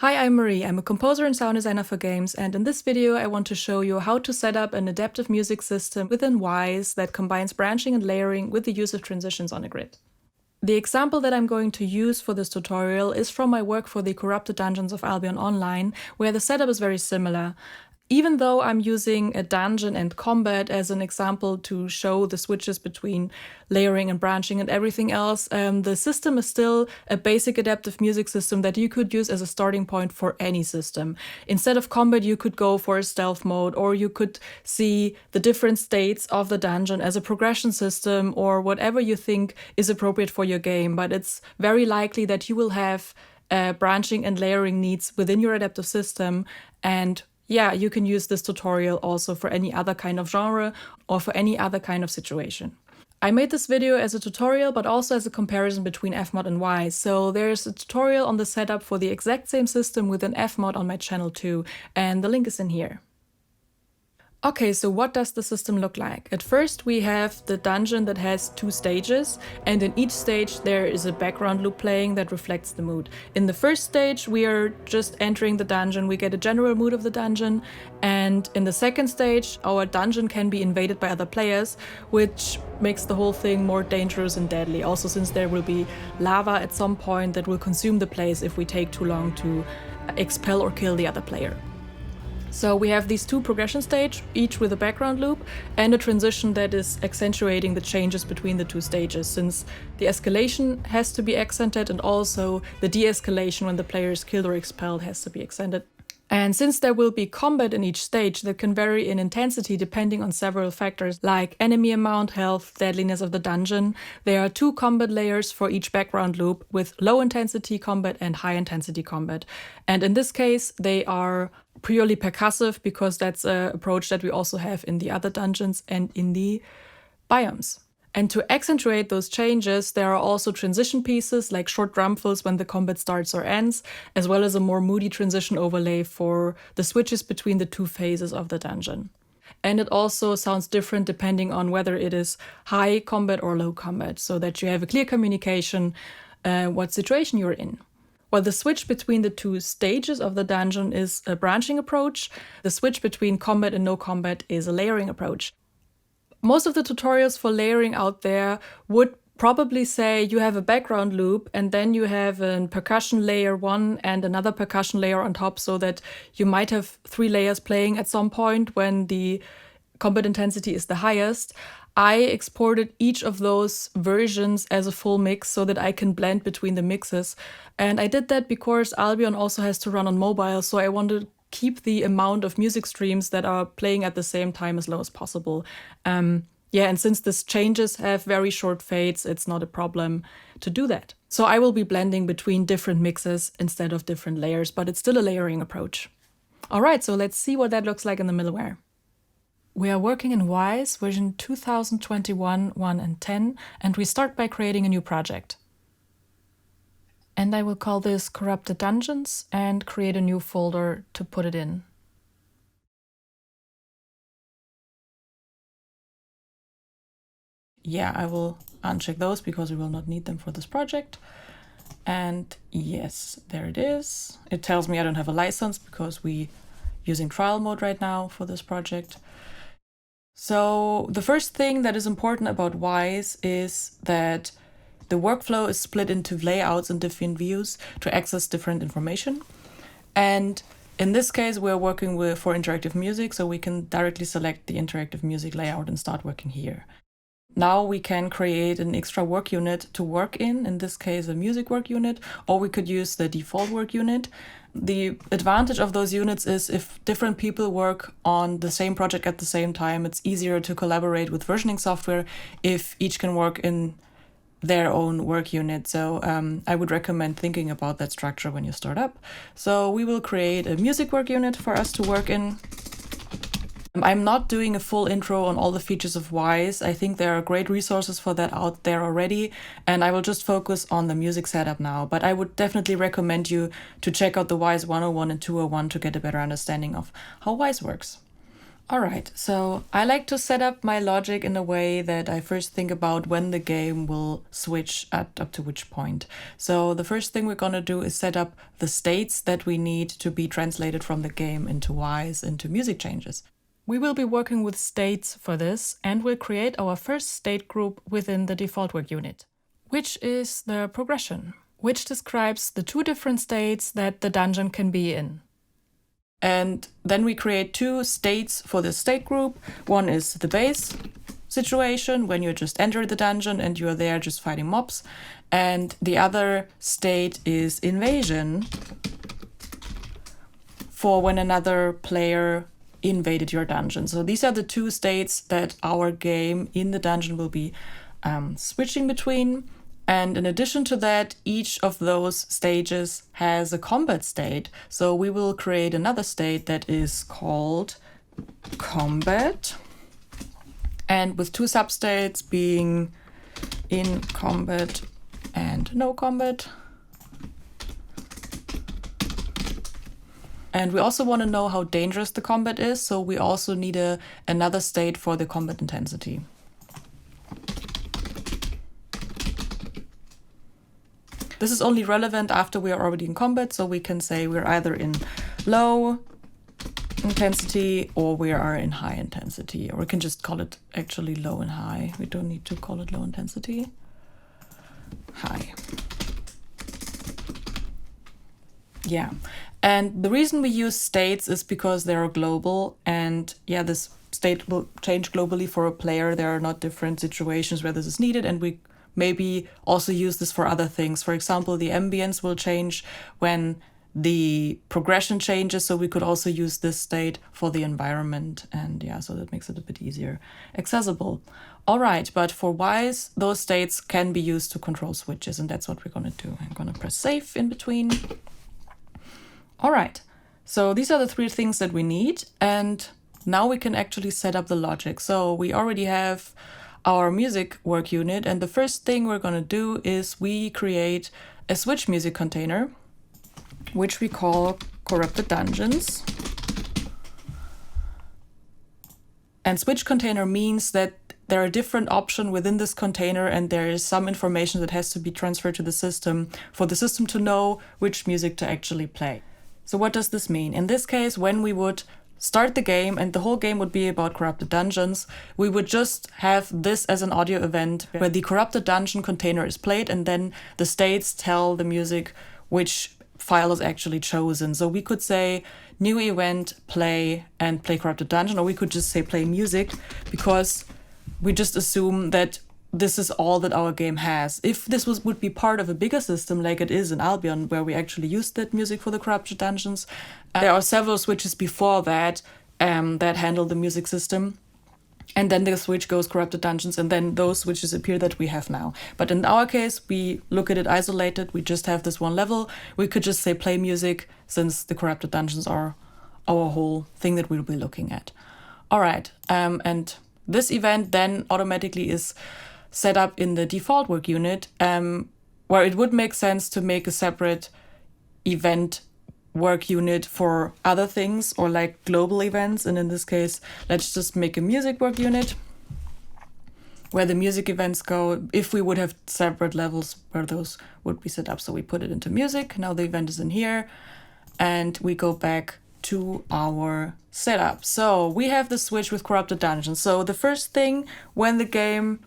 Hi, I'm Marie. I'm a composer and sound designer for games, and in this video I want to show you how to set up an adaptive music system within Wwise that combines branching and layering with the use of transitions on a grid. The example that I'm going to use for this tutorial is from my work for the Corrupted Dungeons of Albion Online, where the setup is very similar. Even though I'm using a dungeon and combat as an example to show the switches between layering and branching and everything else, the system is still a basic adaptive music system that you could use as a starting point for any system. Instead of combat, you could go for a stealth mode, or you could see the different states of the dungeon as a progression system, or whatever you think is appropriate for your game. But it's very likely that you will have branching and layering needs within your adaptive system, and yeah, you can use this tutorial also for any other kind of genre or for any other kind of situation. I made this video as a tutorial, but also as a comparison between Fmod and Wwise. So there's a tutorial on the setup for the exact same system within Fmod on my channel too, and the link is in here. Okay, so what does the system look like? At first we have the dungeon that has 2 stages, and in each stage there is a background loop playing that reflects the mood. In the first stage we are just entering the dungeon, we get a general mood of the dungeon, and in the second stage our dungeon can be invaded by other players, which makes the whole thing more dangerous and deadly. Also, since there will be lava at some point that will consume the place if we take too long to expel or kill the other player. So we have these 2 progression stages, each with a background loop, and a transition that is accentuating the changes between the 2 stages, since the escalation has to be accented and also the de-escalation when the player is killed or expelled has to be accented. And since there will be combat in each stage that can vary in intensity depending on several factors like enemy amount, health, deadliness of the dungeon, there are 2 combat layers for each background loop with low intensity combat and high intensity combat. And in this case, they are purely percussive because that's an approach that we also have in the other dungeons and in the biomes. And to accentuate those changes, there are also transition pieces like short drum fills when the combat starts or ends, as well as a more moody transition overlay for the switches between the 2 phases of the dungeon. And it also sounds different depending on whether it is high combat or low combat, so that you have a clear communication what situation you're in. While the switch between the 2 stages of the dungeon is a branching approach, the switch between combat and no combat is a layering approach. Most of the tutorials for layering out there would probably say you have a background loop and then you have a percussion layer 1 and another percussion layer on top, so that you might have 3 layers playing at some point when the combat intensity is the highest. I exported each of those versions as a full mix so that I can blend between the mixes. And I did that because Albion also has to run on mobile, so I wanted to keep the amount of music streams that are playing at the same time as low as possible. And since these changes have very short fades, it's not a problem to do that. So I will be blending between different mixes instead of different layers, but it's still a layering approach. All right, so let's see what that looks like in the middleware. We are working in Wwise version 2021, 1 and 10, and we start by creating a new project. And I will call this Corrupted Dungeons and create a new folder to put it in. Yeah, I will uncheck those because we will not need them for this project. And yes, there it is. It tells me I don't have a license because we're using trial mode right now for this project. So the first thing that is important about Wwise is that the workflow is split into layouts and different views to access different information. And in this case, we're working for interactive music, so we can directly select the interactive music layout and start working here. Now we can create an extra work unit to work in this case a music work unit, or we could use the default work unit. The advantage of those units is if different people work on the same project at the same time, it's easier to collaborate with versioning software if each can work in their own work unit. So I would recommend thinking about that structure when you start up. So we will create a music work unit for us to work in. I'm not doing a full intro on all the features of Wwise. I think there are great resources for that out there already, and I will just focus on the music setup now. But I would definitely recommend you to check out the Wwise 101 and 201 to get a better understanding of how Wwise works. Alright, so I like to set up my logic in a way that I first think about when the game will switch up to which point. So the first thing we're gonna do is set up the states that we need to be translated from the game into Wwise, into music changes. We will be working with states for this, and we'll create our first state group within the default work unit, which is the progression, which describes the two different states that the dungeon can be in. And then we create two states for this state group. One is the base situation, when you just enter the dungeon and you're there just fighting mobs. And the other state is invasion, for when another player invaded your dungeon. So these are the two states that our game in the dungeon will be switching between. And in addition to that, each of those stages has a combat state. So we will create another state that is called combat, and with two substates being in combat and no combat. And we also want to know how dangerous the combat is, so we also need another state for the combat intensity. This is only relevant after we are already in combat, so we can say we're either in low intensity or we are in high intensity, or we can just call it actually low and high. We don't need to call it low intensity. High. Yeah, and the reason we use states is because they are global, and yeah, this state will change globally for a player. There are not different situations where this is needed, and we maybe also use this for other things. For example, the ambience will change when the progression changes, so we could also use this state for the environment, and yeah, so that makes it a bit easier accessible. All right, but for Wwise, those states can be used to control switches, and that's what we're gonna do. I'm gonna press save in between. All right, so these are the three things that we need, and now we can actually set up the logic. So we already have our music work unit, and the first thing we're going to do is we create a switch music container, which we call corrupted dungeons. And switch container means that there are different options within this container, and there is some information that has to be transferred to the system for the system to know which music to actually play. So what does this mean? In this case, when we would start the game and the whole game would be about corrupted dungeons, we would just have this as an audio event where the corrupted dungeon container is played, and then the states tell the music which file is actually chosen. So we could say new event, play, and play corrupted dungeon, or we could just say play music, because we just assume that this is all that our game has. If this would be part of a bigger system like it is in Albion, where we actually use that music for the corrupted dungeons, there are several switches before that that handle the music system. And then the switch goes corrupted dungeons, and then those switches appear that we have now. But in our case, we look at it isolated. We just have this one level. We could just say play music, since the corrupted dungeons are our whole thing that we'll be looking at. All right, and this event then automatically is set up in the default work unit, where it would make sense to make a separate event work unit for other things, or like global events. And in this case, let's just make a music work unit where the music events go, if we would have separate levels where those would be set up. So we put it into music. Now the event is in here, and we go back to our setup. So we have the switch with corrupted dungeons. So the first thing when the game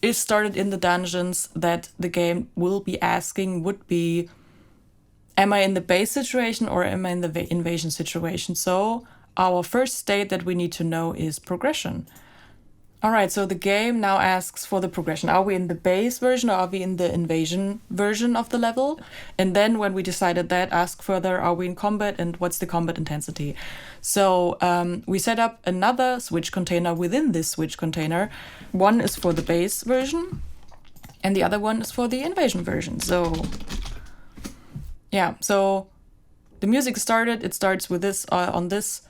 is started in the dungeons that the game will be asking would be, am I in the base situation or am I in the invasion situation? So our first state that we need to know is progression. All right, so the game now asks for the progression. Are we in the base version or are we in the invasion version of the level? And then when we decided that, ask further, are we in combat and what's the combat intensity? So we set up another switch container within this switch container. One is for the base version and the other one is for the invasion version. So yeah, so the music started, it starts with this on this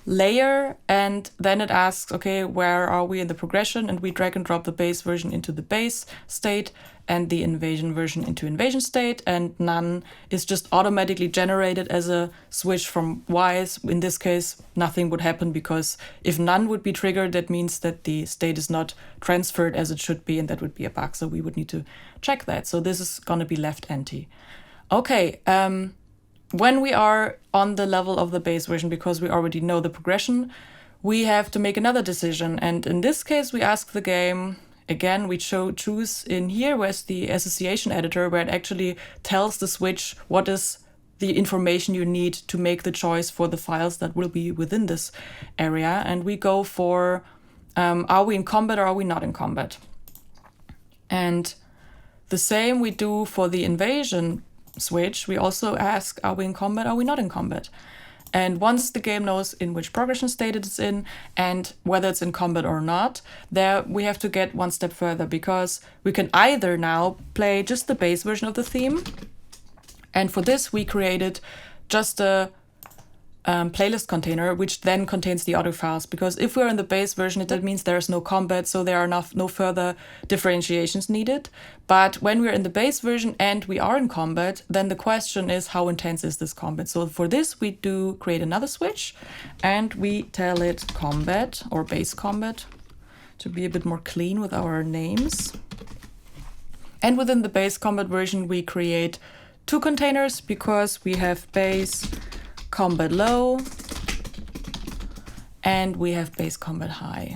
layer, and then it asks, okay, where are we in the progression? And we drag and drop the base version into the base state and the invasion version into invasion state, and none is just automatically generated as a switch from Wwise. In this case, nothing would happen, because if none would be triggered, that means that the state is not transferred as it should be, and that would be a bug. So we would need to check that. So this is going to be left empty. Okay, when we are on the level of the base version, because we already know the progression, we have to make another decision. And in this case, we ask the game, again, we choose in here where's the association editor, where it actually tells the switch what is the information you need to make the choice for the files that will be within this area. And we go for, are we in combat or are we not in combat? And the same we do for the invasion switch. We also ask, are we in combat, are we not in combat? And once the game knows in which progression state it is in and whether it's in combat or not, there we have to get one step further, because we can either now play just the base version of the theme. And for this, we created just a playlist container, which then contains the audio files, because if we're in the base version, that means there's no combat, so there are no further differentiations needed. But when we're in the base version and we are in combat, then the question is, how intense is this combat? So for this, we do create another switch, and we tell it combat or base combat to be a bit more clean with our names. And within the base combat version, we create two containers, because we have base combat low and we have base combat high.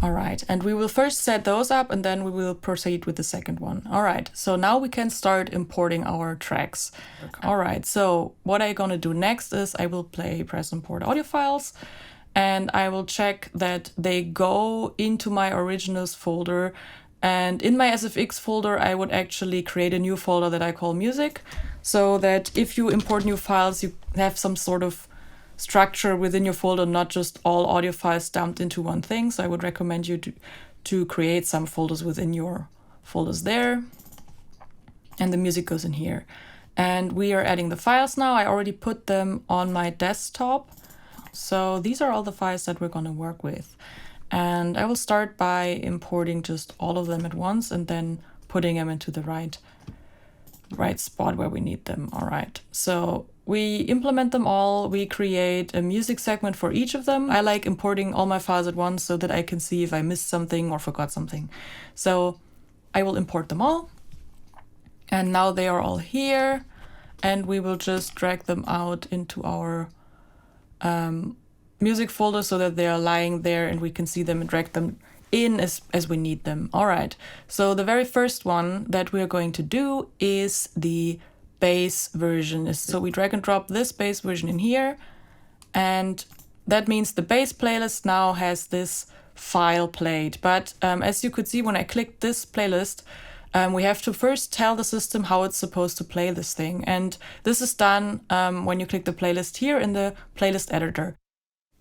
All right, and we will first set those up and then we will proceed with the second one. All right, so now we can start importing our tracks. All right, so what I'm gonna do next is I will press import audio files, and I will check that they go into my originals folder. And in my SFX folder, I would actually create a new folder that I call music, so that if you import new files, you have some sort of structure within your folder, not just all audio files dumped into one thing. So I would recommend you to create some folders within your folders there. And the music goes in here. And we are adding the files now. I already put them on my desktop. So these are all the files that we're going to work with. And I will start by importing just all of them at once and then putting them into the right spot where we need them. All right, so we implement them all. We create a music segment for each of them. I like importing all my files at once so that I can see if I missed something or forgot something. So I will import them all. And now they are all here. And we will just drag them out into our music folder so that they are lying there and we can see them and drag them in as we need them. All right, so the very first one that we're going to do is the base version. So we drag and drop this base version in here, and that means the base playlist now has this file played. But as you could see when I clicked this playlist, we have to first tell the system how it's supposed to play this thing. And this is done when you click the playlist here in the playlist editor.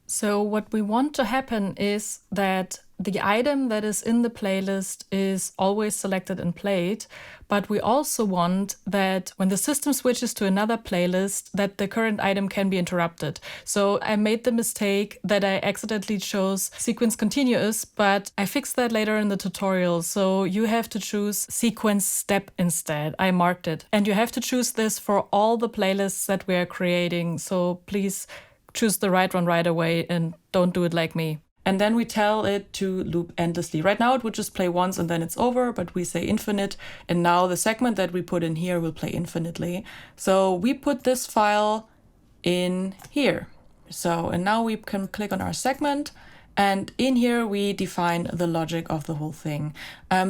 So what we want to happen is that the item that is in the playlist is always selected and played, but we also want that when the system switches to another playlist, that the current item can be interrupted. So I made the mistake that I accidentally chose sequence continuous, but I fixed that later in the tutorial. So you have to choose sequence step instead. I marked it. And you have to choose this for all the playlists that we are creating. So please choose the right one right away and don't do it like me. And then we tell it to loop endlessly. Right now it would just play once and then it's over, but we say infinite. And now the segment that we put in here will play infinitely. So we put this file in here. So, and now we can click on our segment, and in here we define the logic of the whole thing.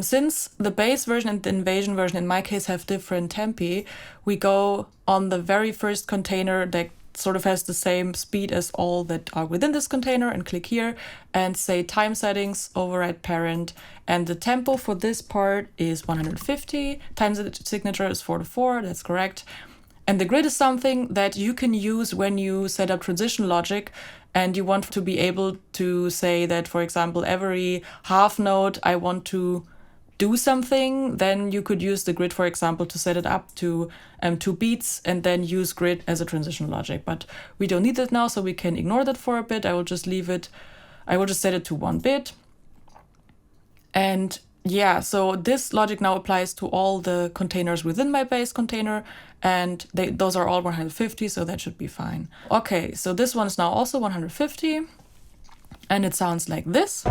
Since the base version and the invasion version in my case have different tempi, we go on the very first container that sort of has the same speed as all that are within this container, and click here and say time settings, override parent, and the tempo for this part is 150, time signature is 4 to 4, that's correct. And the grid is something that you can use when you set up transition logic and you want to be able to say that, for example, every half note I want to do something, then you could use the grid, for example, to set it up to 2 beats and then use grid as a transition logic. But we don't need that now, so we can ignore that for a bit. I will just leave it. I will just set it to 1 bit. And yeah, so this logic now applies to all the containers within my base container, and those are all 150, so that should be fine. Okay, so this one is now also 150, and it sounds like this.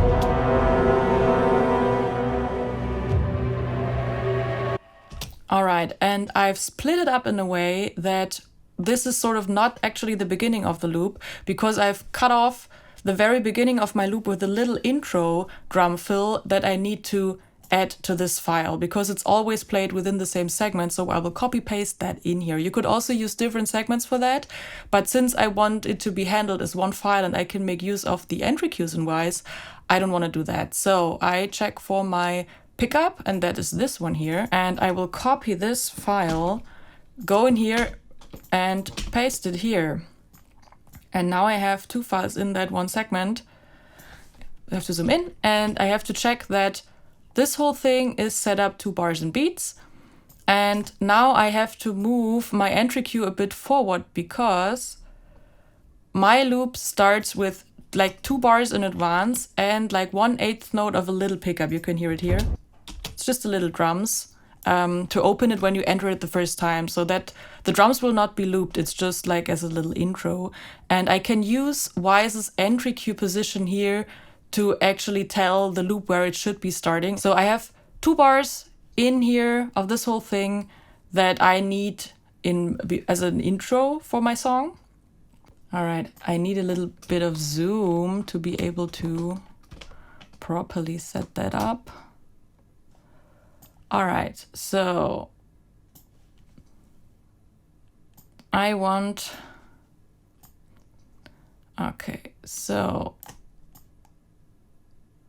All right, and I've split it up in a way that this is sort of not actually the beginning of the loop, because I've cut off the very beginning of my loop with a little intro drum fill that I need to add to this file, because it's always played within the same segment, so I will copy paste that in here. You could also use different segments for that, but since I want it to be handled as one file and I can make use of the entry queues in Wwise, I don't want to do that. So I check for my pickup, and that is this one here, and I will copy this file, go in here and paste it here. And now I have 2 files in that one segment. I have to zoom in, and I have to check that this whole thing is set up to bars and beats. And now I have to move my entry queue a bit forward, because my loop starts with like 2 bars in advance and like 1/8 note of a little pickup. You can hear it here. It's just a little drums to open it when you enter it the first time, so that the drums will not be looped. It's just like as a little intro. And I can use Wwise's entry queue position here to actually tell the loop where it should be starting. So I have 2 bars in here of this whole thing that I need as an intro for my song. All right, I need a little bit of zoom to be able to properly set that up. All right, so I want, okay, so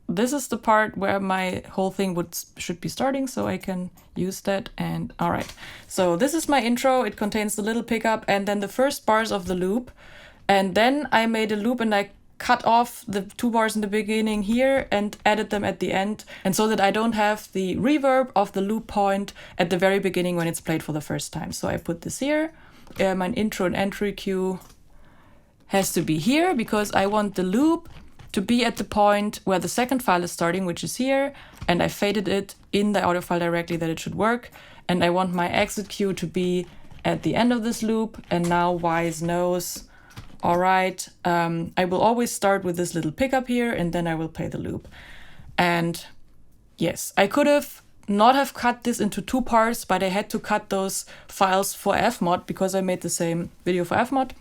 this is the part where my whole thing should be starting, so I can use that. And all right, so this is my intro. It contains the little pickup and then the first bars of the loop. And then I made a loop and I cut off the 2 bars in the beginning here and added them at the end, and so that I don't have the reverb of the loop point at the very beginning when it's played for the first time. So I put this here. My intro and entry queue has to be here, because I want the loop to be at the point where the second file is starting, which is here, and I faded it in the audio file directly that it should work. And I want my exit queue to be at the end of this loop, and now Wwise knows, all right, I will always start with this little pickup here, and then I will play the loop. And yes, I could have not have cut this into 2 parts, but I had to cut those files for fmod because I made the same video for fmod.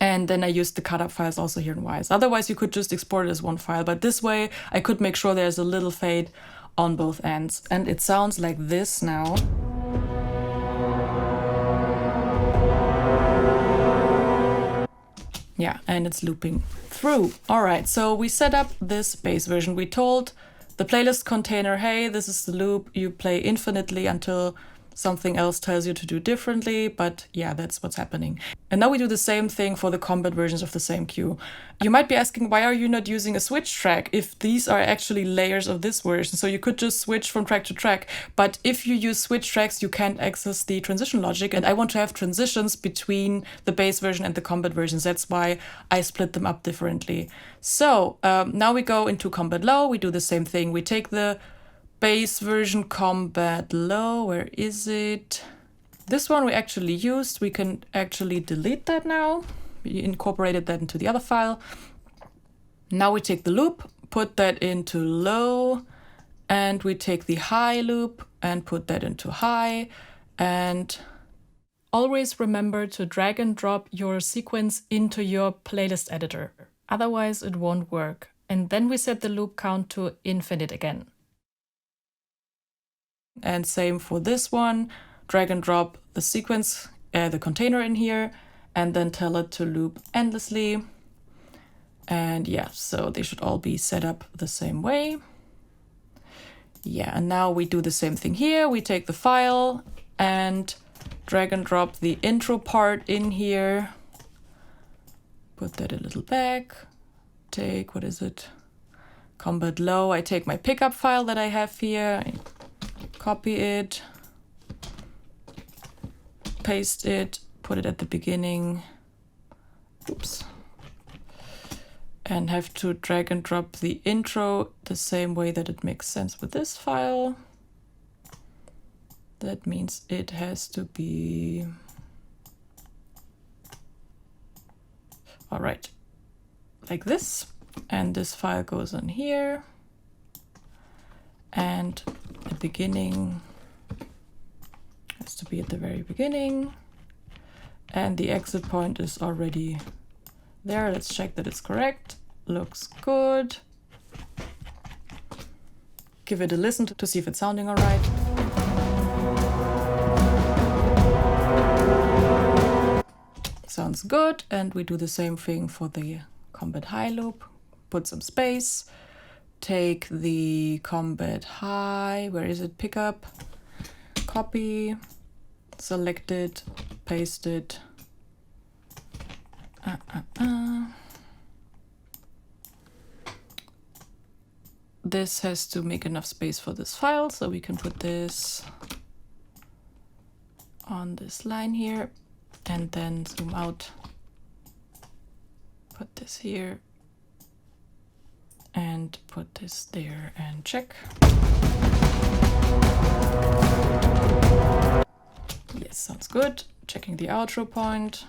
And then I used the cut up files also here in Wwise. Otherwise, you could just export it as one file, but this way I could make sure there's a little fade on both ends. And it sounds like this now. Yeah, and it's looping through. All right, so we set up this bass version. We told the playlist container, hey, this is the loop. You play infinitely until something else tells you to do differently, but yeah, that's what's happening. And now we do the same thing for the combat versions of the same queue. You might be asking, why are you not using a switch track if these are actually layers of this version? So you could just switch from track to track, but if you use switch tracks, you can't access the transition logic, and I want to have transitions between the bass version and the combat versions. That's why I split them up differently. So now we go into combat low, we do the same thing. We take the bass version combat low, where is it? This one we actually used. We can actually delete that now. We incorporated that into the other file. Now we take the loop, put that into low, and we take the high loop and put that into high. And always remember to drag and drop your sequence into your playlist editor. Otherwise it won't work. And then we set the loop count to infinite again. And same for this one, drag and drop the sequence, the container in here, and then tell it to loop endlessly. And yeah, so they should all be set up the same way. Yeah, and now we do the same thing here. We take the file and drag and drop the intro part in here. Put that a little back. Take, what is it? combat low, I take my pickup file that I have here, I copy it, paste it, put it at the beginning, oops, and have to drag and drop the intro the same way that it makes sense with this file. That means it has to be, all right, like this. And this file goes on here. And the beginning has to be at the very beginning. And the exit point is already there. Let's check that it's correct. Looks good. Give it a listen to see if it's sounding all right. Sounds good. And we do the same thing for the combat high loop. Put some space. Take the combat high. Where is it? Pickup. Copy. Select it. Paste it. This has to make enough space for this file, so we can put this on this line here and then zoom out. Put this here and put this there and check. Yes, sounds good. Checking the outro point.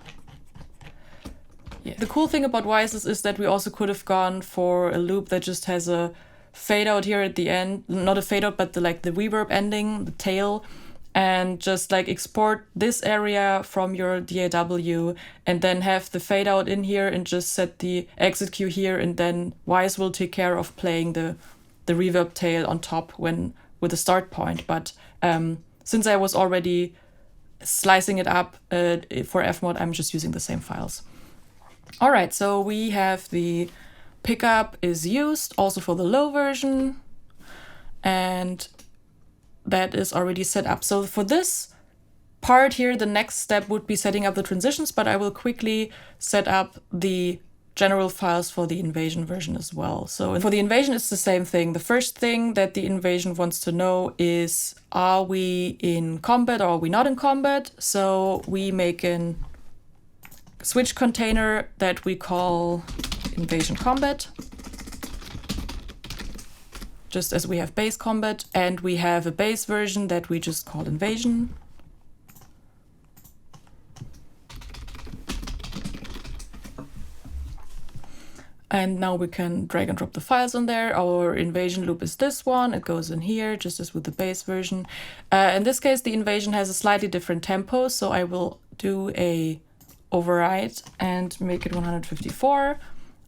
Yeah. The cool thing about Wwise is that we also could have gone for a loop that just has a fade out here at the end, not a fade out, but the reverb ending, the tail, and just like export this area from your DAW and then have the fade out in here and just set the exit cue here, and then Wwise will take care of playing the reverb tail on top with the start point. But since I was already slicing it up for Fmod, I'm just using the same files. All right, so we have the pickup is used also for the low version, and that is already set up. So for this part here, the next step would be setting up the transitions, but I will quickly set up the general files for the invasion version as well. So for the invasion, it's the same thing. The first thing that the invasion wants to know is, are we in combat or are we not in combat? So we make an switch container that we call invasion combat, just as we have base combat, and we have a base version that we just call invasion. And now we can drag and drop the files on there. Our invasion loop is this one. It goes in here, just as with the base version. In this case, the invasion has a slightly different tempo, so I will do a override and make it 154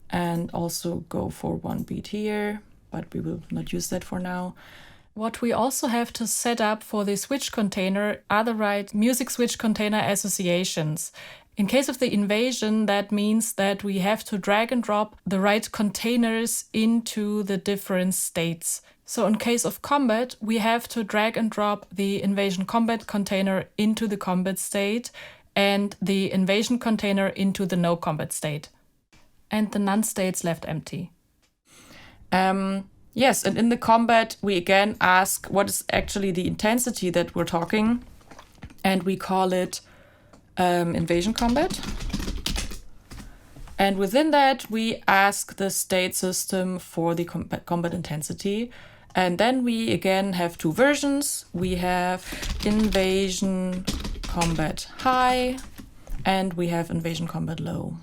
and also go for 1 beat here, but we will not use that for now. What we also have to set up for the switch container are the right music switch container associations. In case of the invasion, that means that we have to drag and drop the right containers into the different states. So in case of combat, we have to drag and drop the invasion combat container into the combat state and the invasion container into the no combat state. And the none states left empty. Yes, and in the combat, we again ask what is actually the intensity that we're talking, and we call it invasion combat. And within that, we ask the state system for the combat intensity. And then we again have two versions. We have invasion combat high, and we have invasion combat low.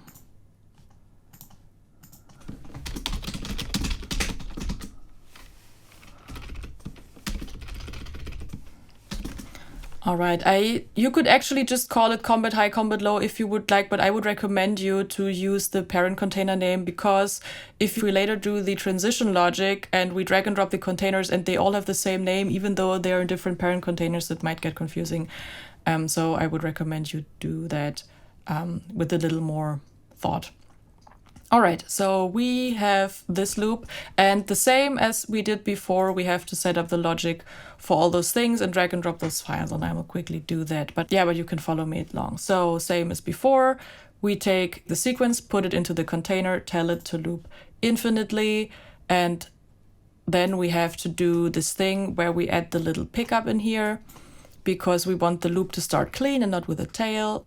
All right, you could actually just call it combat high, combat low if you would like, but I would recommend you to use the parent container name, because if we later do the transition logic and we drag and drop the containers and they all have the same name, even though they're in different parent containers, it might get confusing. So I would recommend you do that with a little more thought. All right, so we have this loop, and the same as we did before, we have to set up the logic for all those things and drag and drop those files, and I will quickly do that. But you can follow me along. So same as before, we take the sequence, put it into the container, tell it to loop infinitely, and then we have to do this thing where we add the little pickup in here because we want the loop to start clean and not with a tail.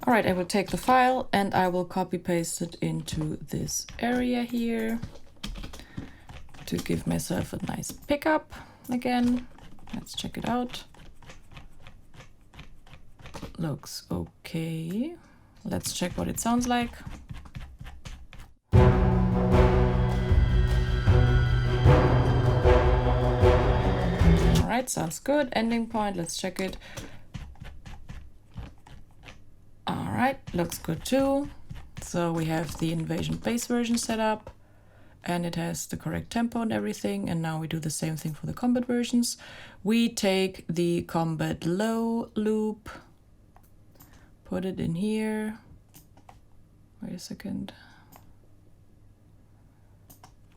All right, I will take the file and I will copy paste it into this area here to give myself a nice pickup again. Let's check it out. Looks okay. Let's check what it sounds like. All right, sounds good. Ending point, let's check it. All right, looks good too. So we have the Invasion bass version set up and it has the correct tempo and everything. And now we do the same thing for the Combat versions. We take the Combat low loop, put it in here. Wait a second.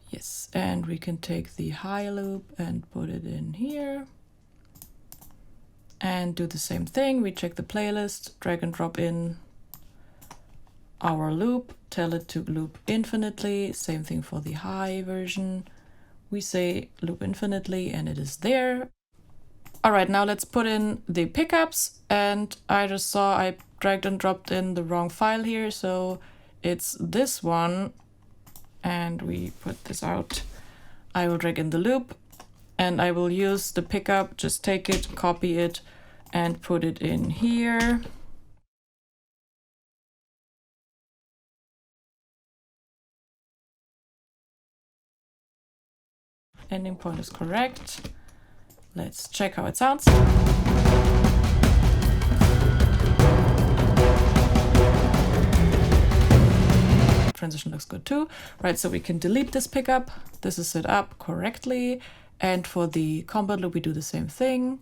Yes, and we can take the high loop and put it in here. And do the same thing. We check the playlist, drag and drop in our loop, tell it to loop infinitely. Same thing for the high version. We say loop infinitely and it is there. All right, now let's put in the pickups. And I just saw I dragged and dropped in the wrong file here. So it's this one. And we put this out. I will drag in the loop and I will use the pickup, just take it, copy it, and put it in here. Ending point is correct. Let's check how it sounds. Transition looks good too. Right, so we can delete this pickup. This is set up correctly. And for the combat loop, we do the same thing.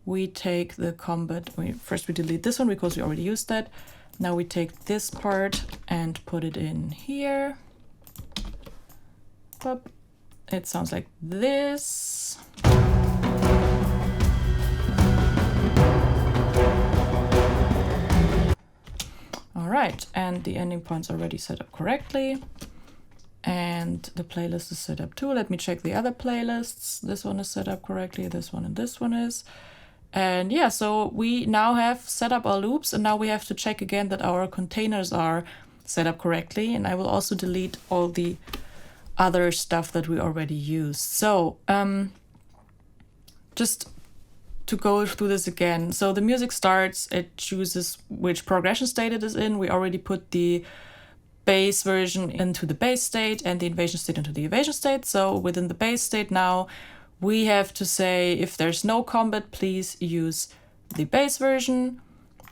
We take the combat, first we delete this one because we already used that. Now we take this part and put it in here. Boop. It sounds like this. All right, and the ending point's already set up correctly. And the playlist is set up too. Let me check the other playlists. This one is set up correctly, this one and this one is. And yeah, so we now have set up our loops and now we have to check again that our containers are set up correctly. And I will also delete all the other stuff that we already used. So just to go through this again. So the music starts, it chooses which progression state it is in. We already put the bass version into the bass state and the invasion state into the invasion state. So within the bass state now, we have to say if there's no combat, please use the bass version.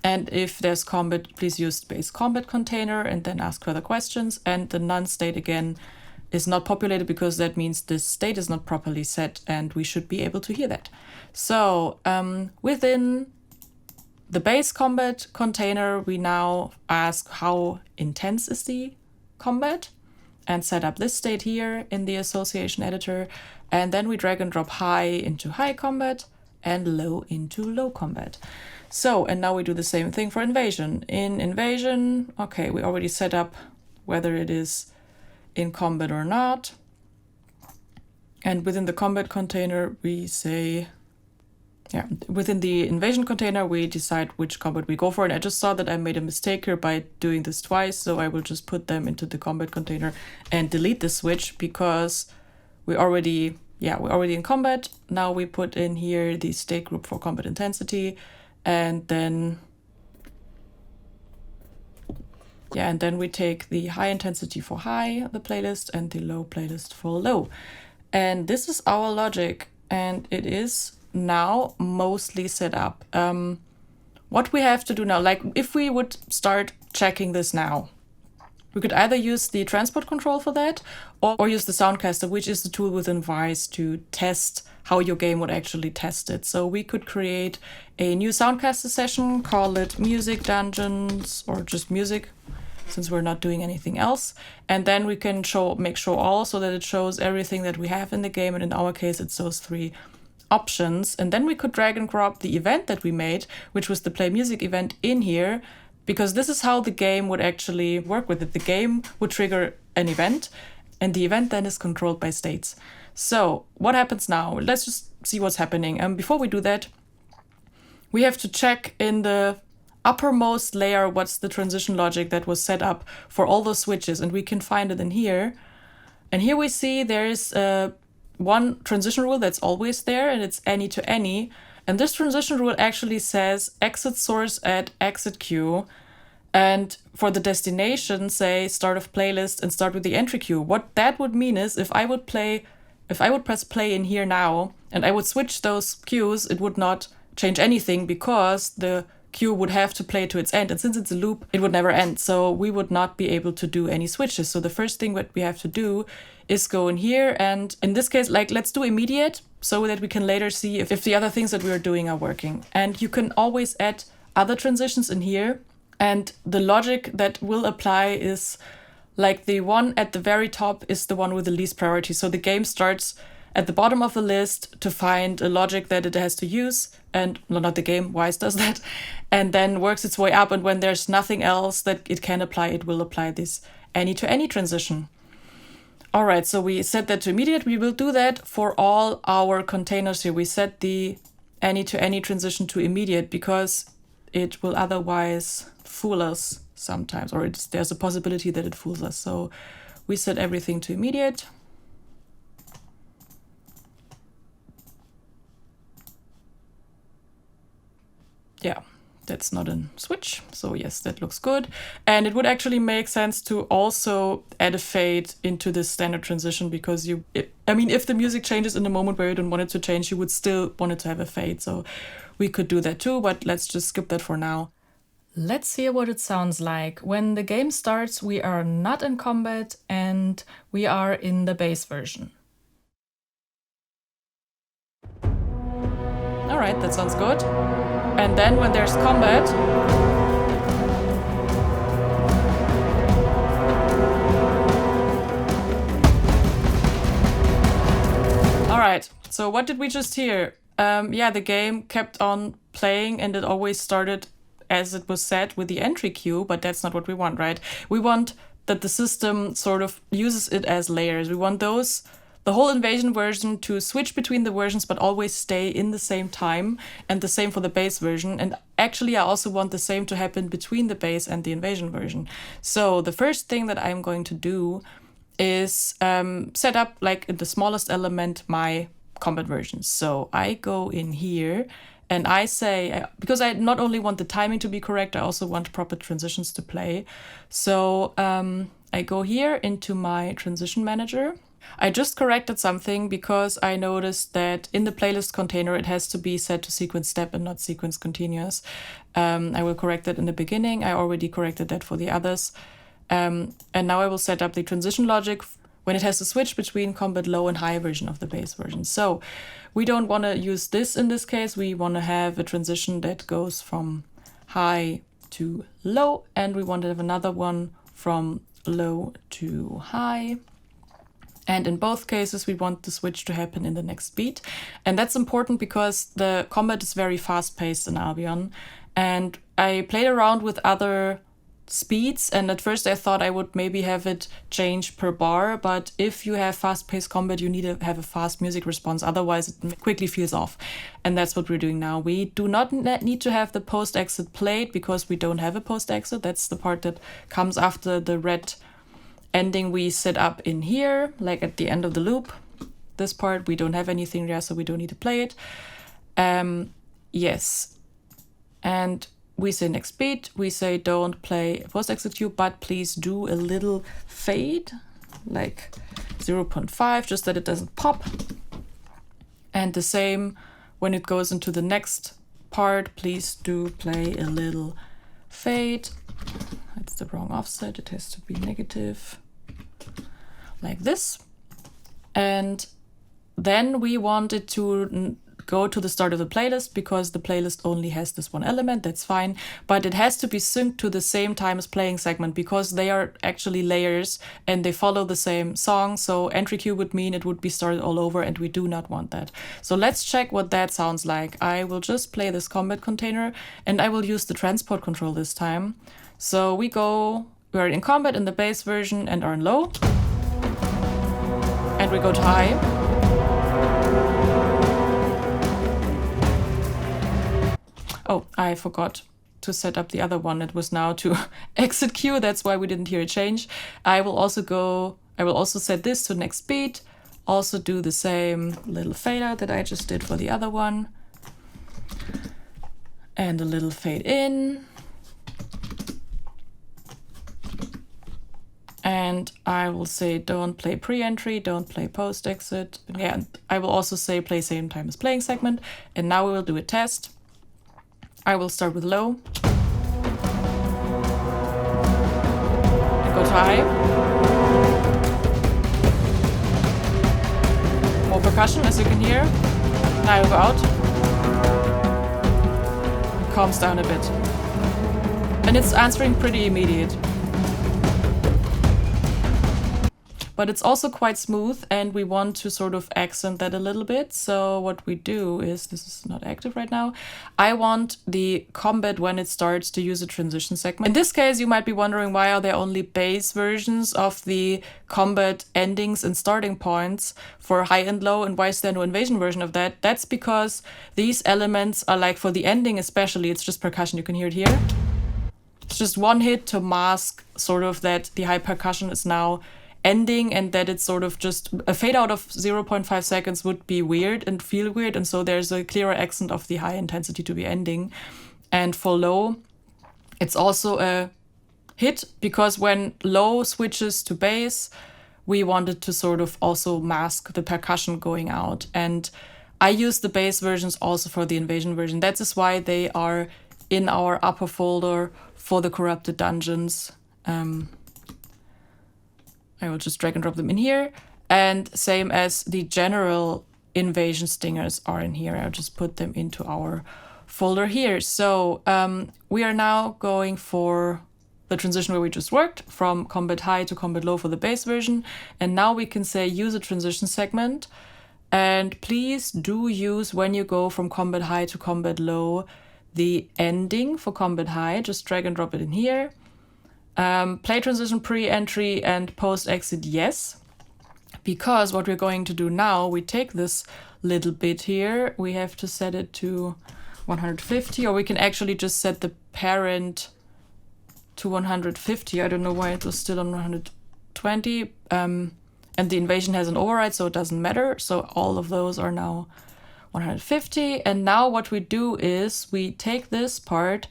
And if there's combat, please use the bass combat container and then ask further questions. And the none state again is not populated because that means this state is not properly set and we should be able to hear that. So within the base combat container, we now ask how intense is the combat and set up this state here in the association editor. And then we drag and drop high into high combat and low into low combat. So, and now we do the same thing for invasion. In invasion, okay, we already set up whether it is in combat or not. And within the combat container, we say, yeah, within the invasion container, we decide which combat we go for. And I just saw that I made a mistake here by doing this twice. So I will just put them into the combat container and delete the switch because we're already in combat. Now we put in here the state group for combat intensity. And then, yeah, and then we take the high intensity for high, the playlist, and the low playlist for low. And this is our logic, and it is now mostly set up. What we have to do now, like if we would start checking this now, we could either use the transport control for that or use the Soundcaster, which is the tool within Wwise to test how your game would actually test it. So we could create a new Soundcaster session, call it Music Dungeons or just Music, since we're not doing anything else. And then we can make show all so that it shows everything that we have in the game. And in our case, it's those three options. And then we could drag and drop the event that we made, which was the play music event in here, because this is how the game would actually work with it. The game would trigger an event and the event then is controlled by states. So what happens now? Let's just see what's happening. Before we do that, we have to check in the uppermost layer what's the transition logic that was set up for all those switches, and we can find it in here. And here we see there is one transition rule that's always there, and it's any to any. And this transition rule actually says exit source at exit queue. And for the destination, say start of playlist and start with the entry queue. What that would mean is if I would press play in here now and I would switch those queues, it would not change anything because the queue would have to play to its end. And since it's a loop, it would never end. So we would not be able to do any switches. So the first thing that we have to do is go in here. And in this case, like, let's do immediate so that we can later see if the other things that we are doing are working. And you can always add other transitions in here. And the logic that will apply is like the one at the very top is the one with the least priority. So the game starts at the bottom of the list to find a logic that it has to use. And no, not the game, Wwise does that. And then works its way up. And when there's nothing else that it can apply, it will apply this any to any transition. All right, so we set that to immediate. We will do that for all our containers here. We set the any to any transition to immediate because it will otherwise fool us sometimes, or there's a possibility that it fools us. So we set everything to immediate. Yeah, that's not a switch. So yes, that looks good. And it would actually make sense to also add a fade into this standard transition because if the music changes in the moment where you don't want it to change, you would still want it to have a fade. So we could do that too, but let's just skip that for now. Let's hear what it sounds like. When the game starts, we are not in combat and we are in the base version. All right, that sounds good. And then when there's combat, all right, so what did we just hear? The game kept on playing and it always started as it was set with the entry queue, but that's not what we want, right? We want that the system sort of uses it as layers. We want the whole invasion version to switch between the versions, but always stay in the same time, and the same for the base version. And actually, I also want the same to happen between the base and the invasion version. So the first thing that I'm going to do is set up, like in the smallest element, my combat version. So I go in here and I say, because I not only want the timing to be correct, I also want proper transitions to play. So I go here into my transition manager. I just corrected something because I noticed that in the playlist container, it has to be set to sequence step and not sequence continuous. I will correct that in the beginning. I already corrected that for the others. And now I will set up the transition logic when it has to switch between combat low and high version of the base version. So we don't want to use this in this case. We want to have a transition that goes from high to low, and we want to have another one from low to high. And in both cases, we want the switch to happen in the next beat. And that's important because the combat is very fast-paced in Albion. And I played around with other speeds, and at first I thought I would maybe have it change per bar, but if you have fast-paced combat, you need to have a fast music response, otherwise it quickly feels off. And that's what we're doing now. We do not need to have the post-exit played because we don't have a post-exit. That's the part that comes after the red ending we set up in here, like at the end of the loop. This part, we don't have anything there, so we don't need to play it. Yes. And we say next beat, we say don't play post-execute, but please do a little fade, like 0.5, just that it doesn't pop. And the same when it goes into the next part, please do play a little fade. That's the wrong offset, it has to be negative, like this. And then we want it to go to the start of the playlist because the playlist only has this one element, that's fine. But it has to be synced to the same time as playing segment because they are actually layers and they follow the same song. So entry queue would mean it would be started all over, and we do not want that. So let's check what that sounds like. I will just play this combat container and I will use the transport control this time. So we are in combat in the base version and are in low. And we go to high. Oh, I forgot to set up the other one. It was now to exit cue. That's why we didn't hear it change. I will also set this to next beat. Also do the same little fade out that I just did for the other one. And a little fade in. And I will say don't play pre-entry, don't play post-exit. Yeah, and I will also say play same time as playing segment. And now we will do a test. I will start with low. And go to high. More percussion, as you can hear. Now I will go out. It calms down a bit. And it's answering pretty immediate. But it's also quite smooth, and we want to sort of accent that a little bit. So what we do is, this is not active right now, I want the combat when it starts to use a transition segment. In this case, you might be wondering, why are there only bass versions of the combat endings and starting points for high and low, and why is there no invasion version of that? That's because these elements are like, for the ending especially, it's just percussion. You can hear it here. It's just one hit to mask sort of that the high percussion is now ending, and that it's sort of just a fade out of 0.5 seconds would be weird and feel weird, and so there's a clearer accent of the high intensity to be ending. And for low, it's also a hit, because when low switches to bass, we wanted to sort of also mask the percussion going out. And I use the bass versions also for the invasion version. That is why they are in our upper folder for the corrupted dungeons. I will just drag and drop them in here. And same as the general invasion stingers are in here. I'll just put them into our folder here. So we are now going for the transition where we just worked, from combat high to combat low for the bass version. And now we can say use a transition segment. And please do use, when you go from combat high to combat low, the ending for combat high. Just drag and drop it in here. Play transition pre-entry and post-exit, yes. Because what we're going to do now, we take this little bit here. We have to set it to 150, or we can actually just set the parent to 150. I don't know why it was still on 120. And the invasion has an override, so it doesn't matter. So all of those are now 150. And now what we do is we take this part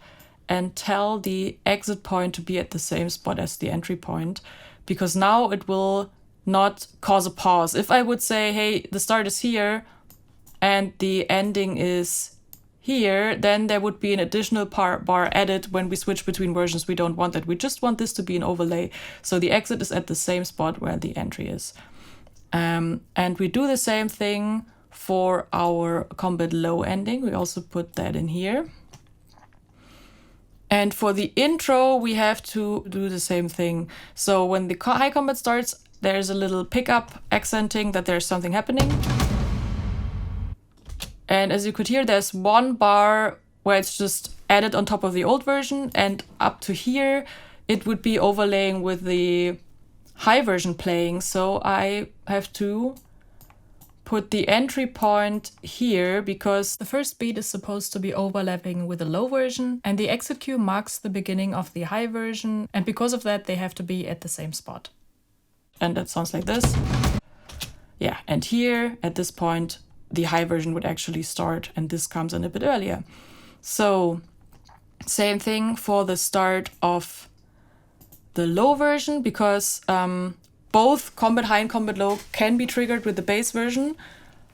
and tell the exit point to be at the same spot as the entry point, because now it will not cause a pause. If I would say, hey, the start is here and the ending is here, then there would be an additional bar added when we switch between versions. We don't want that. We just want this to be an overlay. So the exit is at the same spot where the entry is. And we do the same thing for our combat low ending. We also put that in here. And for the intro, we have to do the same thing. So when the high combat starts, there's a little pickup accenting that there's something happening. And as you could hear, there's one bar where it's just added on top of the old version, and up to here, it would be overlaying with the high version playing. So I have to put the entry point here, because the first beat is supposed to be overlapping with the low version, and the exit cue marks the beginning of the high version, and because of that they have to be at the same spot. And that sounds like this. Yeah, and here at this point the high version would actually start, and this comes in a bit earlier. So same thing for the start of the low version, because both combat high and combat low can be triggered with the bass version,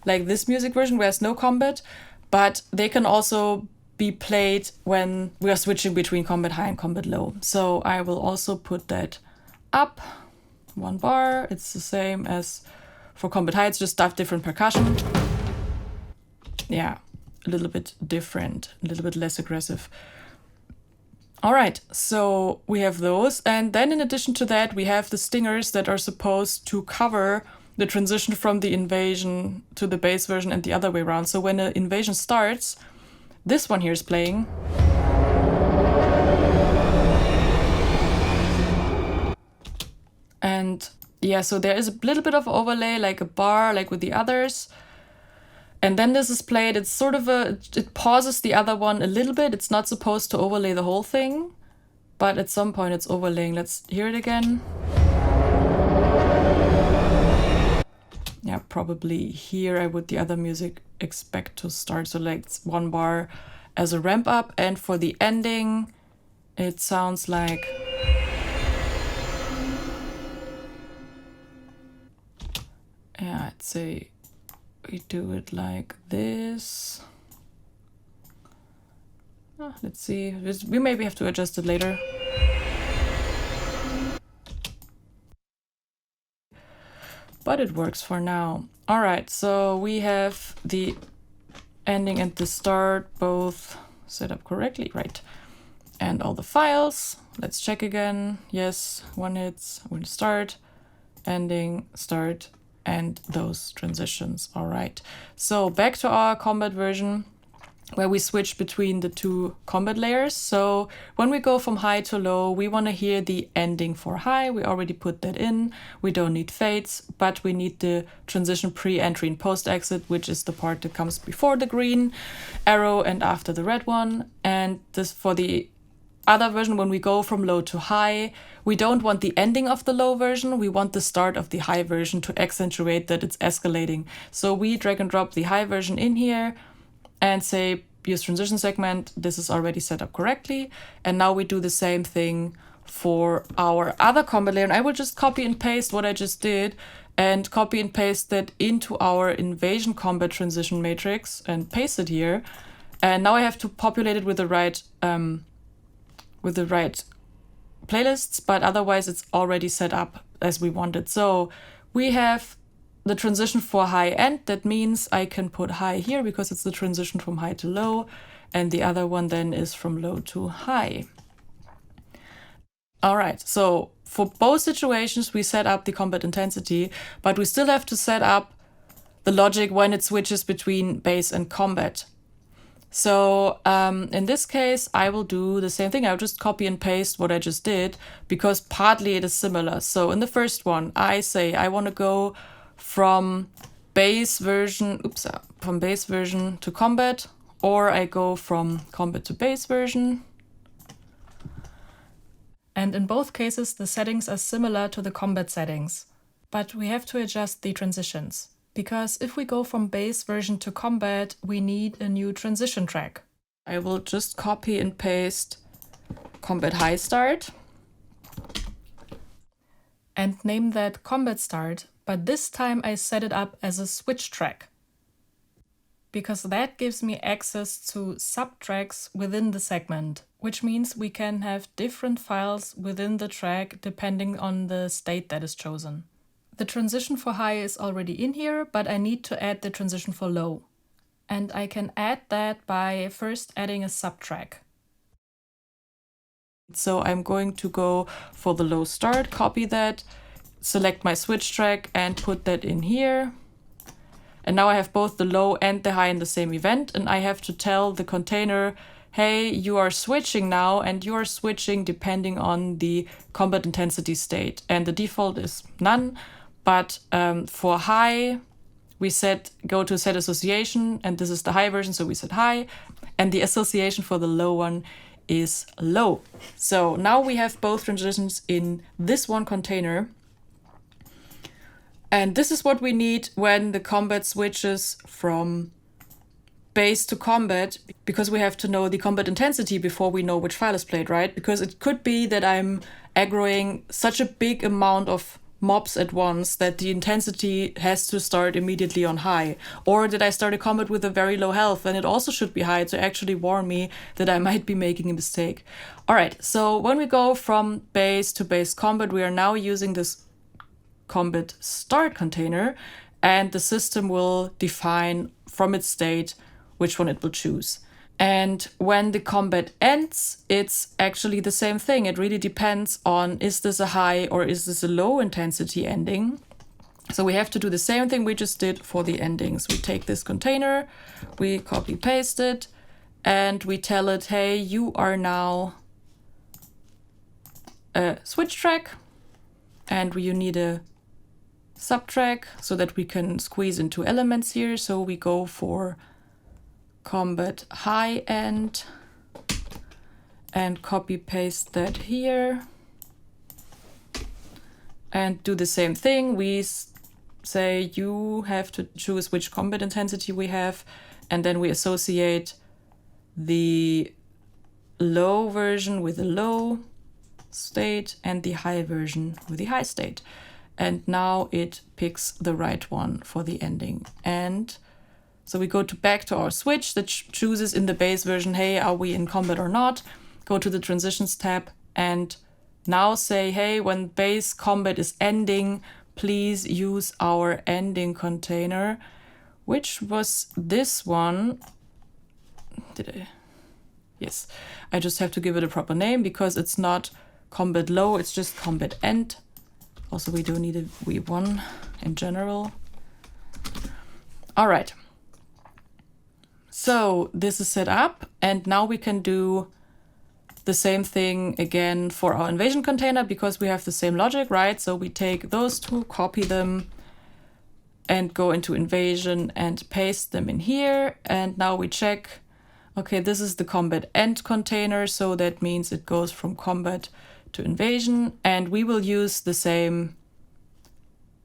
like this music version where there's no combat, but they can also be played when we are switching between combat high and combat low. So I will also put that up one bar. It's the same as for combat high, it's just different percussion. Yeah, a little bit different, a little bit less aggressive. All right, so we have those. And then in addition to that, we have the stingers that are supposed to cover the transition from the invasion to the bass version and the other way around. So when an invasion starts, this one here is playing. And yeah, so there is a little bit of overlay, like a bar, like with the others. And then this is played, it's sort of it pauses the other one a little bit. It's not supposed to overlay the whole thing, but at some point it's overlaying. Let's hear it again. Yeah, probably here I would the other music expect to start. So like one bar as a ramp up, and for the ending, it sounds like yeah, I'd say we do it like this. Let's see, we maybe have to adjust it later. But it works for now. All right, so we have the ending and the start both set up correctly, right? And all the files, let's check again. Yes, one hits, we'll start, ending, start, and those transitions. All right, so back to our combat version where we switch between the two combat layers. So when we go from high to low, we want to hear the ending for high. We already put that in. We don't need fades, but we need the transition pre-entry and post-exit, which is the part that comes before the green arrow and after the red one. And this for the other version, when we go from low to high, we don't want the ending of the low version. We want the start of the high version to accentuate that it's escalating. So we drag and drop the high version in here and say use transition segment. This is already set up correctly. And now we do the same thing for our other combat layer. And I will just copy and paste what I just did and copy and paste that into our invasion combat transition matrix and paste it here. And now I have to populate it with the right playlists, but otherwise it's already set up as we wanted. So we have the transition for high end. That means I can put high here because it's the transition from high to low, and the other one then is from low to high. All right, so for both situations we set up the combat intensity, but we still have to set up the logic when it switches between base and combat. So in this case, I will do the same thing. I'll just copy and paste what I just did because partly it is similar. So in the first one, I say I want to go from base version to combat, or I go from combat to base version. And in both cases, the settings are similar to the combat settings, but we have to adjust the transitions. Because if we go from base version to combat, we need a new transition track. I will just copy and paste combat high start and name that combat start, but this time I set it up as a switch track because that gives me access to subtracks within the segment, which means we can have different files within the track depending on the state that is chosen. The transition for high is already in here, but I need to add the transition for low. And I can add that by first adding a subtrack. So I'm going to go for the low start, copy that, select my switch track and put that in here. And now I have both the low and the high in the same event, and I have to tell the container, hey, you are switching now, and you are switching depending on the combat intensity state. And the default is none. But for high, we go to set association, and this is the high version, so we set high, and the association for the low one is low. So now we have both transitions in this one container. And this is what we need when the combat switches from base to combat, because we have to know the combat intensity before we know which file is played, right? Because it could be that I'm aggroing such a big amount of mobs at once that the intensity has to start immediately on high. Or did I start a combat with a very low health, and it also should be high to actually warn me that I might be making a mistake. All right, so when we go from base to base combat, we are now using this combat start container, and the system will define from its state which one it will choose. And when the combat ends, it's actually the same thing. It really depends on, is this a high or is this a low intensity ending? So we have to do the same thing we just did for the endings. We take this container, we copy paste it, and we tell it, hey, you are now a switch track, and you need a subtrack so that we can squeeze into elements here. So we go for combat high end and copy paste that here and do the same thing. We say you have to choose which combat intensity we have, and then we associate the low version with the low state and the high version with the high state. And now it picks the right one for the ending. And so we go back to our switch that chooses in the base version, hey, are we in combat or not? Go to the transitions tab and now say, hey, when base combat is ending, please use our ending container, which was this one. Yes, I just have to give it a proper name because it's not combat low, it's just combat end. Also, we don't need a V1 in general. All right. So this is set up, and now we can do the same thing again for our invasion container because we have the same logic, right? So we take those two, copy them, and go into invasion and paste them in here. And now we check, okay, this is the combat end container, so that means it goes from combat to invasion, and we will use the same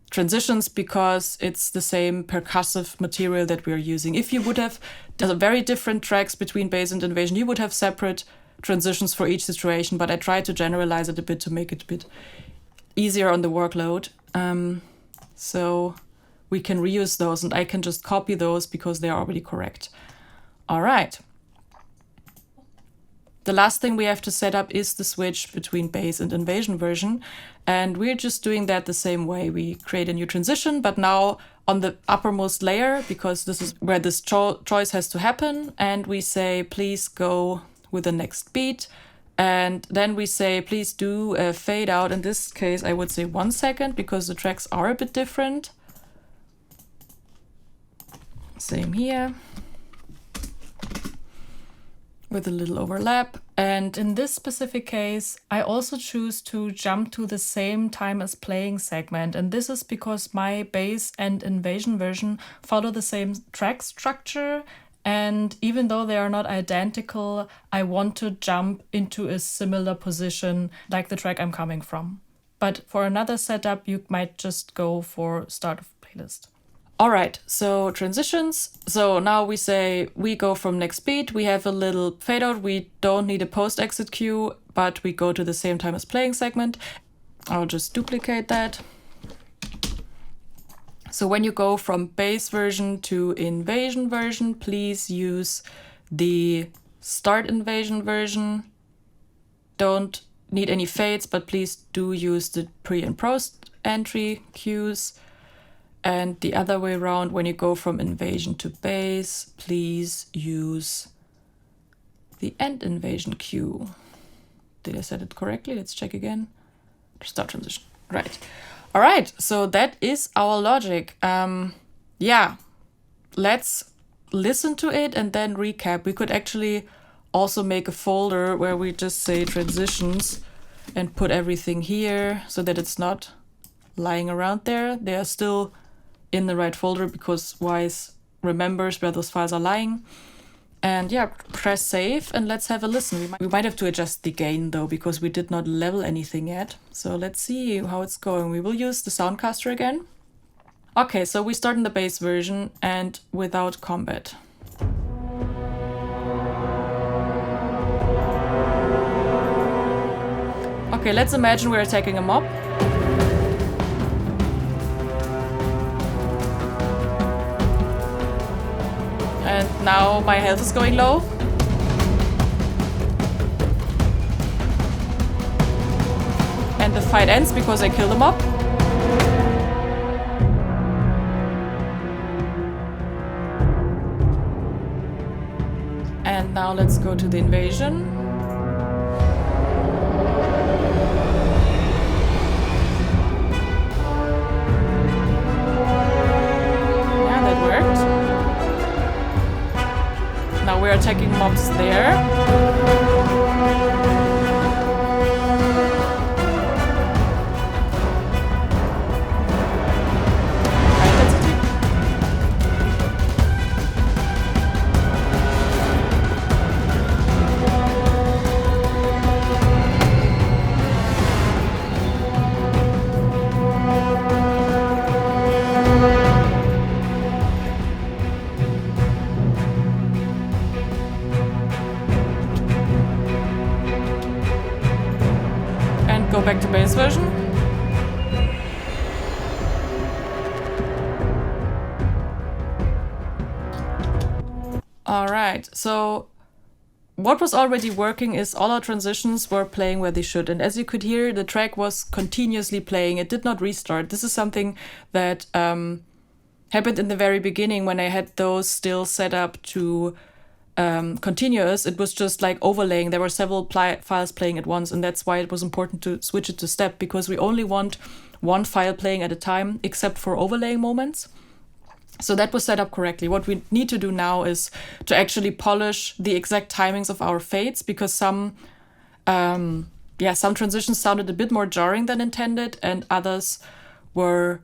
transitions because it's the same percussive material that we're using. If you would have very different tracks between base and invasion, you would have separate transitions for each situation, but I tried to generalize it a bit to make it a bit easier on the workload. So we can reuse those, and I can just copy those because they are already correct. All right. The last thing we have to set up is the switch between base and invasion version. And we're just doing that the same way. We create a new transition, but now on the uppermost layer, because this is where this choice has to happen. And we say, please go with the next beat. And then we say, please do a fade out. In this case, I would say 1 second because the tracks are a bit different. Same here, with a little overlap. And in this specific case, I also choose to jump to the same time as playing segment. And this is because my base and invasion version follow the same track structure. And even though they are not identical, I want to jump into a similar position like the track I'm coming from. But for another setup, you might just go for start of playlist. All right, so transitions. So now we say we go from next beat. We have a little fade out. We don't need a post exit cue, but we go to the same time as playing segment. I'll just duplicate that. So when you go from base version to invasion version, please use the start invasion version. Don't need any fades, but please do use the pre and post entry cues. And the other way around, when you go from invasion to base, please use the end invasion cue. Did I set it correctly? Let's check again. Start transition. Right. All right. So that is our logic. Yeah. Let's listen to it and then recap. We could actually also make a folder where we just say transitions and put everything here so that it's not lying around there. They are still in the right folder because Wwise remembers where those files are lying. And yeah, press save and let's have a listen. We might have to adjust the gain though because we did not level anything yet. So let's see how it's going. We will use the Soundcaster again. Okay, so we start in the base version and without combat. Okay, let's imagine we're attacking a mob. And now my health is going low. And the fight ends because I killed him up. And now let's go to the invasion. Yeah, that worked. Now we're attacking mobs there. Go back to bass version. All right, so what was already working is all our transitions were playing where they should. And as you could hear, the track was continuously playing. It did not restart. This is something that happened in the very beginning when I had those still set up to continuous. It was just like overlaying. There were several files playing at once, and that's why it was important to switch it to step, because we only want one file playing at a time, except for overlaying moments. So that was set up correctly. What we need to do now is to actually polish the exact timings of our fades, because some transitions sounded a bit more jarring than intended, and others were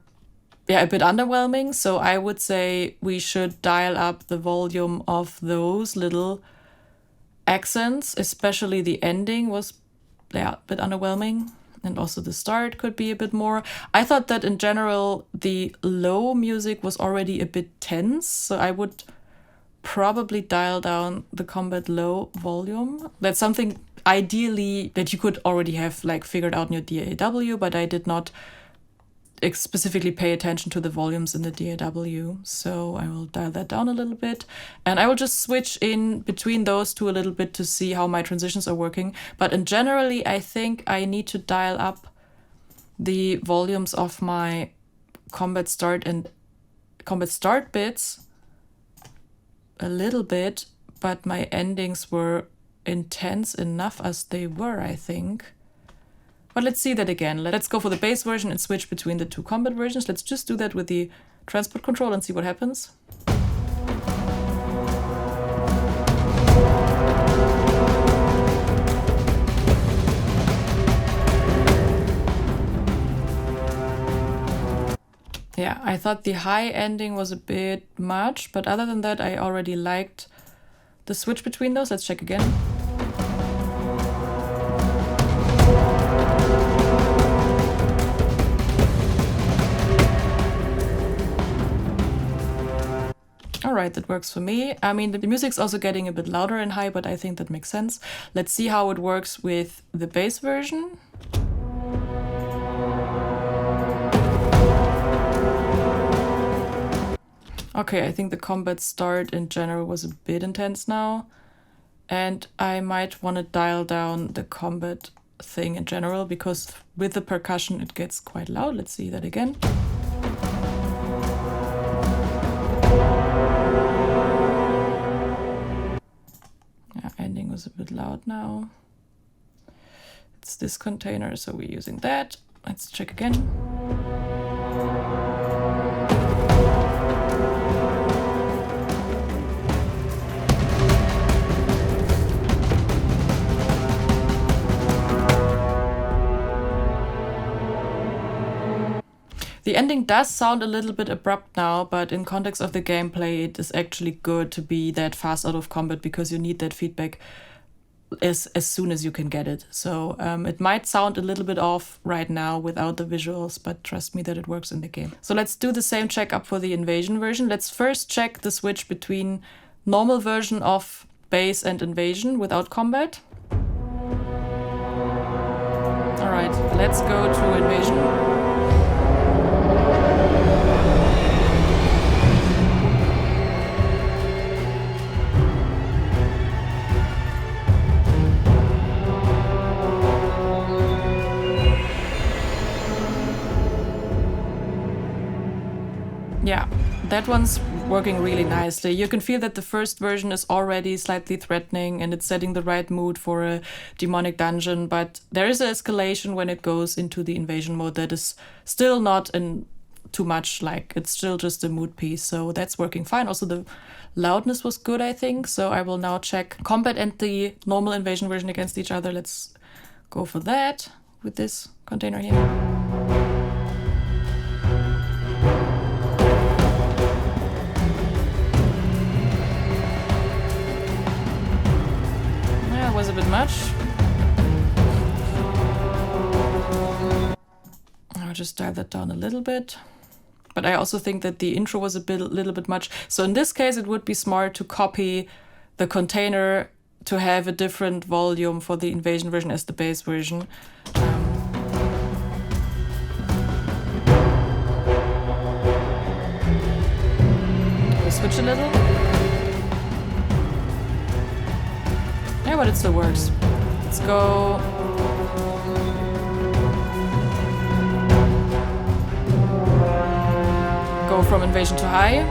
a bit underwhelming. So I would say we should dial up the volume of those little accents, especially the ending was a bit underwhelming. And also the start could be a bit more. I thought that in general, the low music was already a bit tense. So I would probably dial down the combat low volume. That's something ideally that you could already have like figured out in your DAW, but I did not specifically pay attention to the volumes in the DAW. So I will dial that down a little bit, and I will just switch in between those two a little bit to see how my transitions are working. But in generally, I think I need to dial up the volumes of my combat start and combat start bits a little bit, but my endings were intense enough as they were, I think. But let's see that again. Let's go for the bass version and switch between the two combat versions. Let's just do that with the transport control and see what happens. Yeah, I thought the high ending was a bit much, but other than that, I already liked the switch between those. Let's check again. All right, that works for me. I mean, the music's also getting a bit louder and high, but I think that makes sense. Let's see how it works with the bass version. Okay, I think the combat start in general was a bit intense now. And I might want to dial down the combat thing in general, because with the percussion it gets quite loud. Let's see that again. Yeah, ending was a bit loud now. It's this container, so we're using that. Let's check again. The ending does sound a little bit abrupt now, but in context of the gameplay, it is actually good to be that fast out of combat, because you need that feedback as soon as you can get it. So it might sound a little bit off right now without the visuals, but trust me that it works in the game. So let's do the same checkup for the invasion version. Let's first check the switch between normal version of bass and invasion without combat. All right, let's go to invasion. Yeah, that one's working really nicely. You can feel that the first version is already slightly threatening and it's setting the right mood for a demonic dungeon, but there is an escalation when it goes into the invasion mode that is still not in too much, like it's still just a mood piece, so that's working fine. Also the loudness was good, I think, so I will now check combat and the normal invasion version against each other. Let's go for that with this container here. Was a bit much. I'll just dial that down a little bit. But I also think that the intro was a little bit much. So in this case, it would be smart to copy the container to have a different volume for the invasion version as the bass version. switch a little. Yeah, but it still works. Let's go. Go from invasion to high.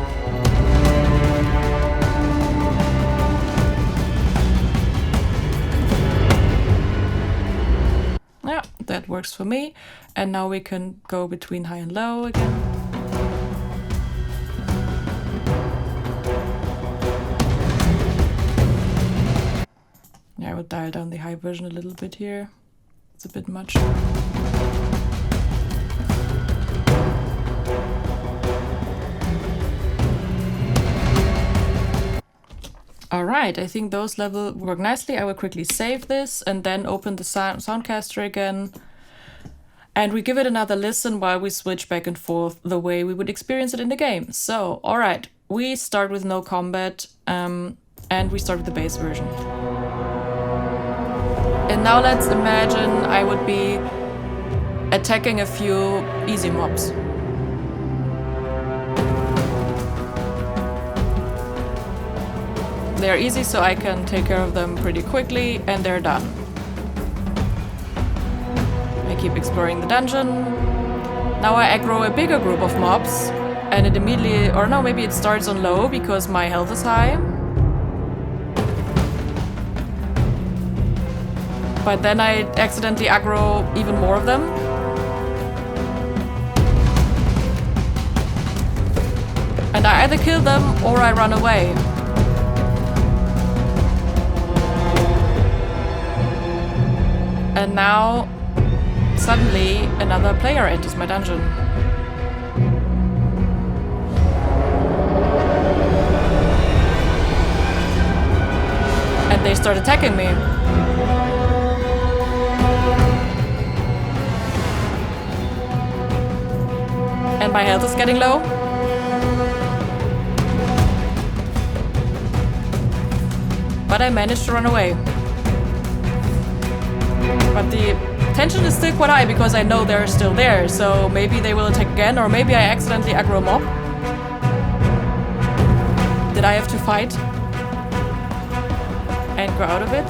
Yeah, that works for me. And now we can go between high and low again. Yeah, I would dial down the high version a little bit here. It's a bit much. Alright, I think those levels work nicely. I will quickly save this and then open the Soundcaster again. And we give it another listen while we switch back and forth the way we would experience it in the game. So, alright, we start with NoCombat and we start with the bass version. And now let's imagine I would be attacking a few easy mobs. They're easy, so I can take care of them pretty quickly, and they're done. I keep exploring the dungeon. Now I aggro a bigger group of mobs, and it immediately, or no, maybe it starts on low because my health is high. But then I accidentally aggro even more of them. And I either kill them or I run away. And now, suddenly, another player enters my dungeon. And they start attacking me. And my health is getting low. But I managed to run away. But the tension is still quite high because I know they're still there, so maybe they will attack again, or maybe I accidentally aggro a mob. Did I have to fight and go out of it?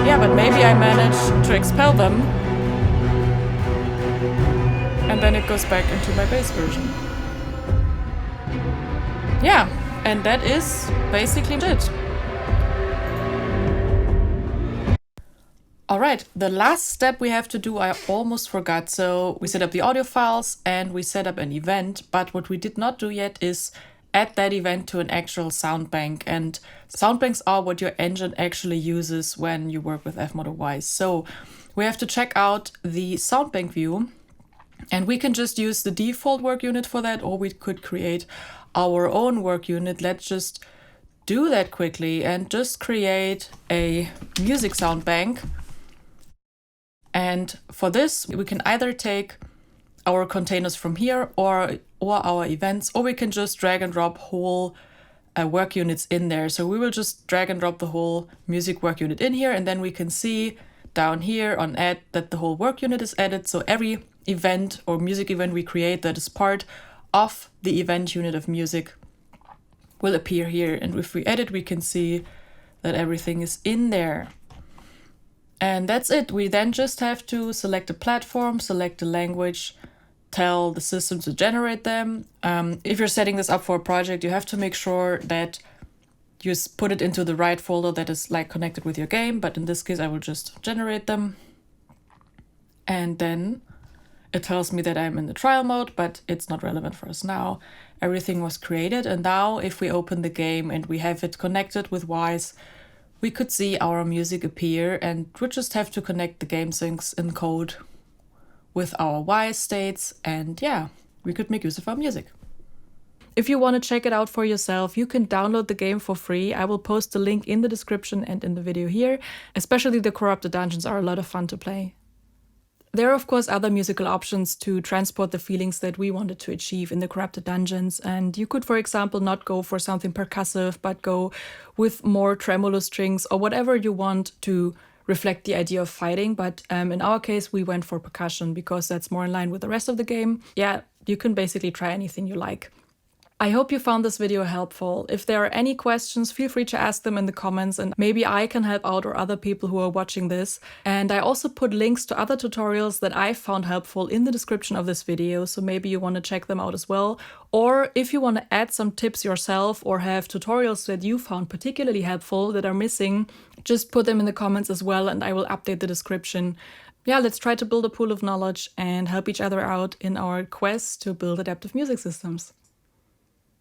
Yeah, but maybe I managed to expel them. And then it goes back into my base version. Yeah, and that is basically it. Alright, the last step we have to do I almost forgot. So we set up the audio files and we set up an event, but what we did not do yet is add that event to an actual sound bank. And sound banks are what your engine actually uses when you work with Wwise. So we have to check out the sound bank view, and we can just use the default work unit for that, or we could create our own work unit. Let's just do that quickly and just create a music sound bank. And for this, we can either take our containers from here or our events, or we can just drag and drop whole work units in there. So we will just drag and drop the whole music work unit in here, and then we can see down here on add that the whole work unit is added. So every event or music event we create that is part of the event unit of music will appear here. And if we edit, we can see that everything is in there. And that's it. We then just have to select a platform, select a language, tell the system to generate them. If you're setting this up for a project, you have to make sure that you put it into the right folder that is like connected with your game. But in this case, I will just generate them. And then it tells me that I'm in the trial mode, but it's not relevant for us now. Everything was created. And now if we open the game and we have it connected with Wwise, we could see our music appear, and we just have to connect the game syncs in code with our Wwise states, and yeah, we could make use of our music. If you want to check it out for yourself, you can download the game for free. I will post the link in the description and in the video here. Especially the corrupted dungeons are a lot of fun to play. There are of course other musical options to transport the feelings that we wanted to achieve in the corrupted dungeons, and you could, for example, not go for something percussive, but go with more tremolo strings or whatever you want to reflect the idea of fighting. But in our case, we went for percussion because that's more in line with the rest of the game. Yeah, you can basically try anything you like. I hope you found this video helpful. If there are any questions, feel free to ask them in the comments and maybe I can help out or other people who are watching this. And I also put links to other tutorials that I found helpful in the description of this video, so maybe you want to check them out as well. Or if you want to add some tips yourself or have tutorials that you found particularly helpful that are missing, just put them in the comments as well and I will update the description. Yeah, let's try to build a pool of knowledge and help each other out in our quest to build adaptive music systems.